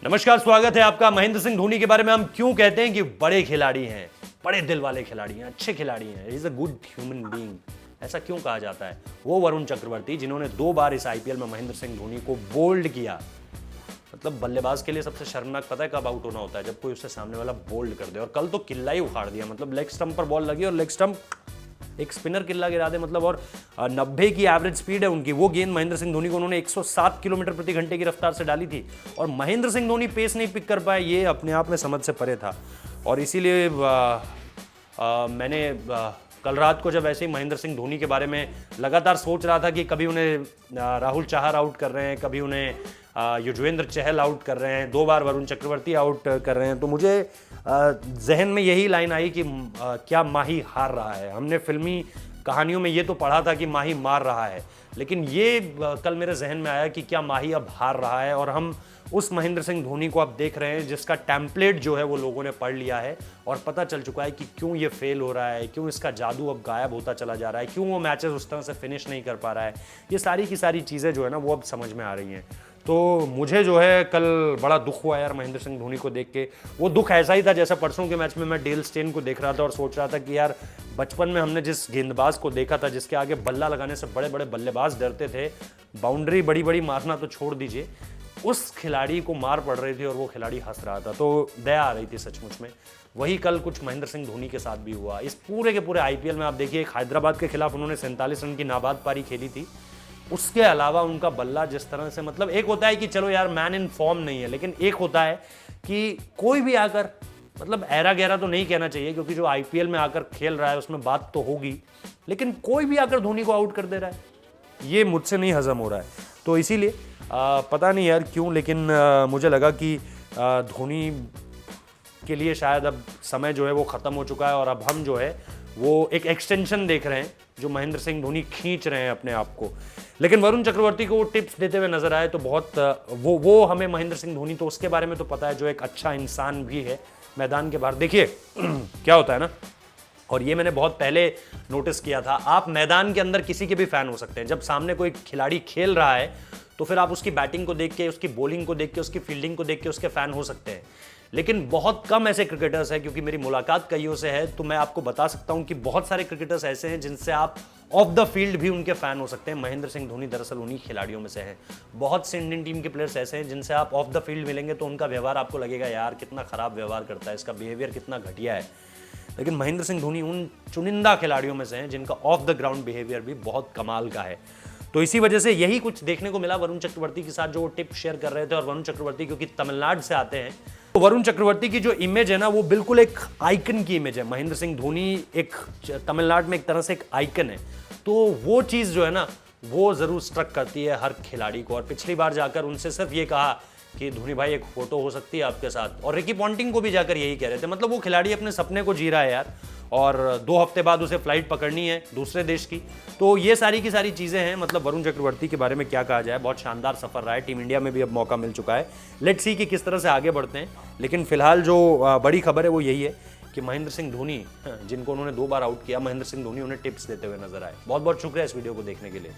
नमस्कार, स्वागत है आपका। महेंद्र सिंह धोनी के बारे में हम क्यों कहते हैं कि बड़े खिलाड़ी हैं, बड़े दिल वाले खिलाड़ी हैं, अच्छे खिलाड़ी हैं, is a good human being, ऐसा क्यों कहा जाता है? वो वरुण चक्रवर्ती जिन्होंने 2 बार इस आईपीएल में महेंद्र सिंह धोनी को बोल्ड किया। मतलब बल्लेबाज के लिए सबसे शर्मनाक पता है कब आउट होना होता है? जब कोई उससे सामने वाला बोल्ड कर दे। और कल तो किल्ला ही उखाड़ दिया। मतलब लेग स्टंप पर बॉल लगी और लेग स्टंप एक स्पिनर किल्ला गिरा दे। मतलब और 90 की एवरेज स्पीड है उनकी। वो गेंद महेंद्र सिंह धोनी को उन्होंने 107 किलोमीटर प्रति घंटे की रफ्तार से डाली थी और महेंद्र सिंह धोनी पेस नहीं पिक कर पाए। ये अपने आप में समझ से परे था। और इसीलिए मैंने कल रात को जब ऐसे ही महेंद्र सिंह धोनी के बारे में लगातार सोच रहा था कि कभी उन्हें राहुल चाहर आउट कर रहे हैं, कभी उन्हें युजवेंद्र चहल आउट कर रहे हैं, 2 बार वरुण चक्रवर्ती आउट कर रहे हैं, तो मुझे जहन में यही लाइन आई कि क्या माही हार रहा है। हमने फिल्मी कहानियों में ये तो पढ़ा था कि माही मार रहा है, लेकिन ये कल मेरे जहन में आया कि क्या माही अब हार रहा है। और हम उस महेंद्र सिंह धोनी को अब देख रहे हैं जिसका टेम्पलेट जो है वो लोगों ने पढ़ लिया है और पता चल चुका है कि क्यों ये फेल हो रहा है, क्यों इसका जादू अब गायब होता चला जा रहा है, क्यों वो मैचेस उस तरह से फिनिश नहीं कर पा रहा है। ये सारी की सारी चीज़ें जो है ना वो अब समझ में आ रही हैं। तो मुझे जो है कल बड़ा दुख हुआ यार महेंद्र सिंह धोनी को देख के। वो दुख ऐसा ही था जैसा परसों के मैच में मैं डेल स्टेन को देख रहा था और सोच रहा था कि यार बचपन में हमने जिस गेंदबाज को देखा था जिसके आगे बल्ला लगाने से बड़े बड़े बल्लेबाज डरते थे, बाउंड्री बड़ी बड़ी मारना तो छोड़ दीजिए, उस खिलाड़ी को मार पड़ रही थी और वो खिलाड़ी हंस रहा था, तो दया आ रही थी सचमुच में। वही कल कुछ महेंद्र सिंह धोनी के साथ भी हुआ। इस पूरे के पूरे आईपीएल में आप देखिए, हैदराबाद के खिलाफ उन्होंने 47 रन की नाबाद पारी खेली थी। उसके अलावा उनका बल्ला जिस तरह से, मतलब एक होता है कि चलो यार मैन इन फॉर्म नहीं है, लेकिन एक होता है कि कोई भी आकर, मतलब ऐरा गहरा तो नहीं कहना चाहिए क्योंकि जो आईपीएल में आकर खेल रहा है उसमें बात तो होगी, लेकिन कोई भी आकर धोनी को आउट कर दे रहा है, ये मुझसे नहीं हजम हो रहा है। तो इसीलिए पता नहीं यार क्यों, लेकिन मुझे लगा कि धोनी के लिए शायद अब समय जो है वो ख़त्म हो चुका है और अब हम जो है वो एक एक्सटेंशन देख रहे हैं जो महेंद्र सिंह धोनी खींच रहे हैं अपने आप को। लेकिन वरुण चक्रवर्ती को वो टिप्स देते हुए नजर आए तो बहुत वो हमें महेंद्र सिंह धोनी तो उसके बारे में तो पता है, जो एक अच्छा इंसान भी है मैदान के बाहर। देखिए क्या होता है ना, और ये मैंने बहुत पहले नोटिस किया था, आप मैदान के अंदर किसी के भी फैन हो सकते हैं। जब सामने कोई खिलाड़ी खेल रहा है तो फिर आप उसकी बैटिंग को देख के, उसकी बॉलिंग को देख के, उसकी फील्डिंग को देख के उसके फैन हो सकते हैं। लेकिन बहुत कम ऐसे क्रिकेटर्स हैं, क्योंकि मेरी मुलाकात कईयों से है तो मैं आपको बता सकता हूं कि बहुत सारे क्रिकेटर्स ऐसे हैं जिनसे आप ऑफ द फील्ड भी उनके फैन हो सकते हैं। महेंद्र सिंह धोनी दरअसल उन्हीं खिलाड़ियों में से हैं। बहुत से इंडियन टीम के प्लेयर्स ऐसे हैं जिनसे आप ऑफ द फील्ड मिलेंगे तो उनका व्यवहार आपको लगेगा यार कितना खराब व्यवहार करता है, इसका बिहेवियर कितना घटिया है। लेकिन महेंद्र सिंह धोनी उन चुनिंदा खिलाड़ियों में से हैं जिनका ऑफ द ग्राउंड बिहेवियर भी बहुत कमाल का है। तो इसी वजह से यही कुछ देखने को मिला वरुण चक्रवर्ती के साथ, जो वो टिप शेयर कर रहे थे। और वरुण चक्रवर्ती क्योंकि तमिलनाडु से आते हैं, तो वरुण चक्रवर्ती की जो इमेज है ना वो बिल्कुल एक आइकन की इमेज है। महेंद्र सिंह धोनी एक तमिलनाडु में एक तरह से एक आइकन है, तो वो चीज़ जो है ना वो ज़रूर स्ट्रक करती है हर खिलाड़ी को। और पिछली बार जाकर उनसे सिर्फ ये कहा कि धोनी भाई एक फोटो हो सकती है आपके साथ, और रिकी पॉन्टिंग को भी जाकर यही कह रहे थे। मतलब वो खिलाड़ी अपने सपने को जी रहा है यार, और 2 हफ्ते बाद उसे फ्लाइट पकड़नी है दूसरे देश की। तो ये सारी की सारी चीज़ें हैं। मतलब वरुण चक्रवर्ती के बारे में क्या कहा जाए, बहुत शानदार सफर रहा है। टीम इंडिया में भी अब मौका मिल चुका है। लेट्स सी कि किस तरह से आगे बढ़ते हैं। लेकिन फिलहाल जो बड़ी खबर है वो यही है कि महेंद्र सिंह धोनी, जिनको उन्होंने 2 बार आउट किया, महेंद्र सिंह धोनी उन्हें टिप्स देते हुए नजर आए। बहुत बहुत शुक्रिया इस वीडियो को देखने के लिए।